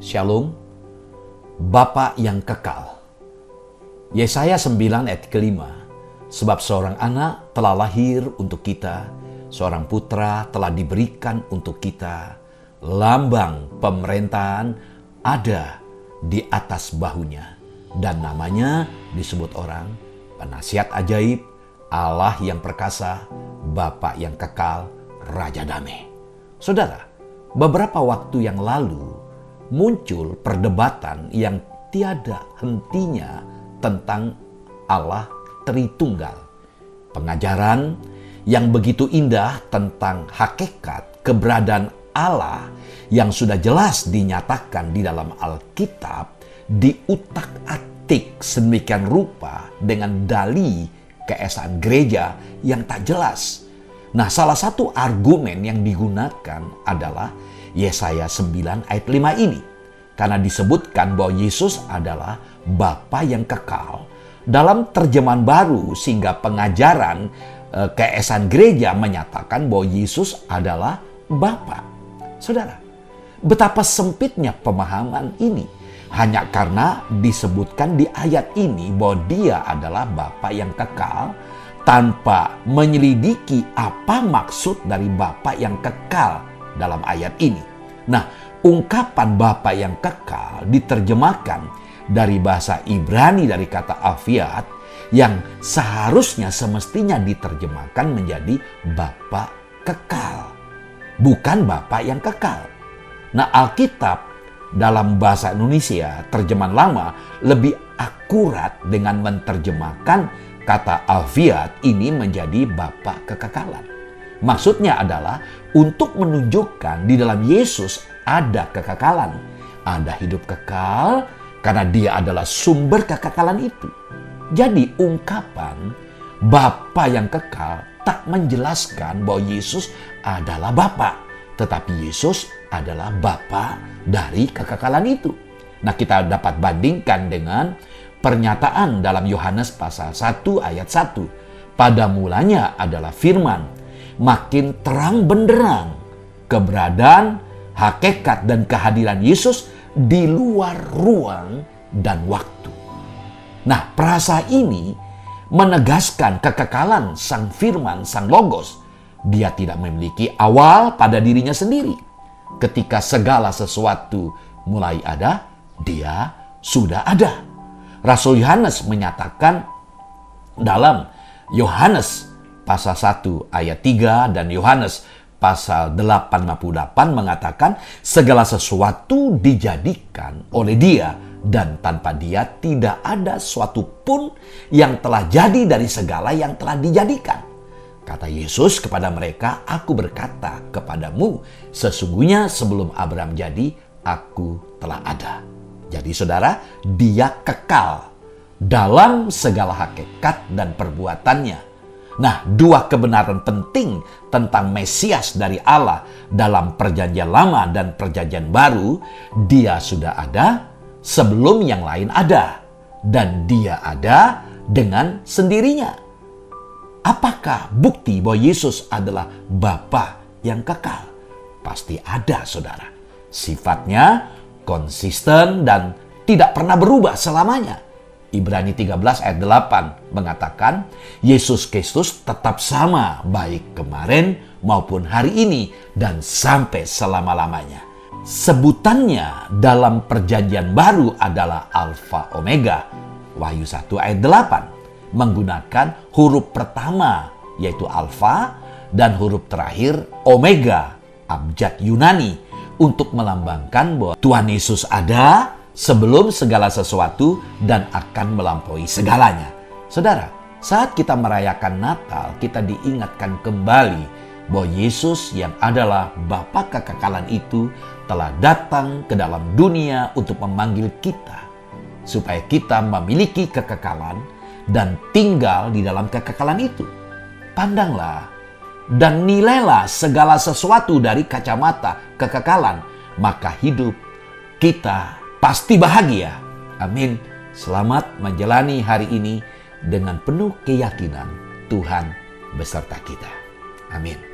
Shalom, Bapa yang kekal. Yesaya 9 ayat kelima, sebab seorang anak telah lahir untuk kita, seorang putra telah diberikan untuk kita, lambang pemerintahan ada di atas bahunya, dan namanya disebut orang penasihat ajaib, Allah yang perkasa, Bapa yang kekal, Raja Damai. Saudara, beberapa waktu yang lalu muncul perdebatan yang tiada hentinya tentang Allah Tritunggal. Pengajaran yang begitu indah tentang hakikat keberadaan Allah yang sudah jelas dinyatakan di dalam Alkitab diutak-atik sedemikian rupa dengan dalih keesaan gereja yang tak jelas. Nah, salah satu argumen yang digunakan adalah Yesaya 9 ayat 5 ini. Karena disebutkan bahwa Yesus adalah Bapa yang kekal dalam terjemahan baru, sehingga pengajaran keesaan gereja menyatakan bahwa Yesus adalah Bapa. Saudara, betapa sempitnya pemahaman ini hanya karena disebutkan di ayat ini bahwa Dia adalah Bapa yang kekal tanpa menyelidiki apa maksud dari Bapa yang kekal dalam ayat ini. Nah, ungkapan Bapa yang kekal diterjemahkan dari bahasa Ibrani dari kata afiat yang seharusnya semestinya diterjemahkan menjadi Bapa kekal, bukan Bapa yang kekal. Nah, Alkitab dalam bahasa Indonesia terjemahan lama lebih akurat dengan menerjemahkan kata afiat ini menjadi Bapa kekekalan. Maksudnya adalah untuk menunjukkan di dalam Yesus ada kekekalan. Ada hidup kekal karena Dia adalah sumber kekekalan itu. Jadi ungkapan Bapa yang kekal tak menjelaskan bahwa Yesus adalah Bapa, tetapi Yesus adalah Bapa dari kekekalan itu. Nah, kita dapat bandingkan dengan pernyataan dalam Yohanes pasal 1 ayat 1. Pada mulanya adalah firman. Makin terang benderang keberadaan, hakikat dan kehadiran Yesus di luar ruang dan waktu. Nah, frasa ini menegaskan kekekalan Sang Firman, Sang Logos. Dia tidak memiliki awal pada dirinya sendiri. Ketika segala sesuatu mulai ada, Dia sudah ada. Rasul Yohanes menyatakan dalam Yohanes pasal 1 ayat 3 dan Yohanes pasal 8:58 mengatakan segala sesuatu dijadikan oleh Dia dan tanpa Dia tidak ada suatu pun yang telah jadi dari segala yang telah dijadikan. Kata Yesus kepada mereka, aku berkata kepadamu, sesungguhnya sebelum Abraham jadi, aku telah ada. Jadi saudara, Dia kekal dalam segala hakikat dan perbuatannya. Nah, dua kebenaran penting tentang Mesias dari Allah dalam Perjanjian Lama dan Perjanjian Baru, Dia sudah ada sebelum yang lain ada, dan Dia ada dengan sendirinya. Apakah bukti bahwa Yesus adalah Bapa yang kekal? Pasti ada, saudara. Sifatnya konsisten dan tidak pernah berubah selamanya. Ibrani 13 ayat 8 mengatakan Yesus Kristus tetap sama baik kemarin maupun hari ini dan sampai selama-lamanya. Sebutannya dalam Perjanjian Baru adalah Alfa Omega. Wahyu 1 ayat 8 menggunakan huruf pertama yaitu Alfa dan huruf terakhir Omega, abjad Yunani, untuk melambangkan bahwa Tuhan Yesus ada sebelum segala sesuatu dan akan melampaui segalanya. Saudara, saat kita merayakan Natal, kita diingatkan kembali bahwa Yesus yang adalah Bapa kekekalan itu telah datang ke dalam dunia untuk memanggil kita supaya kita memiliki kekekalan dan tinggal di dalam kekekalan itu. Pandanglah dan nilailah segala sesuatu dari kacamata kekekalan, maka hidup kita pasti bahagia. Amin. Selamat menjalani hari ini dengan penuh keyakinan Tuhan beserta kita. Amin.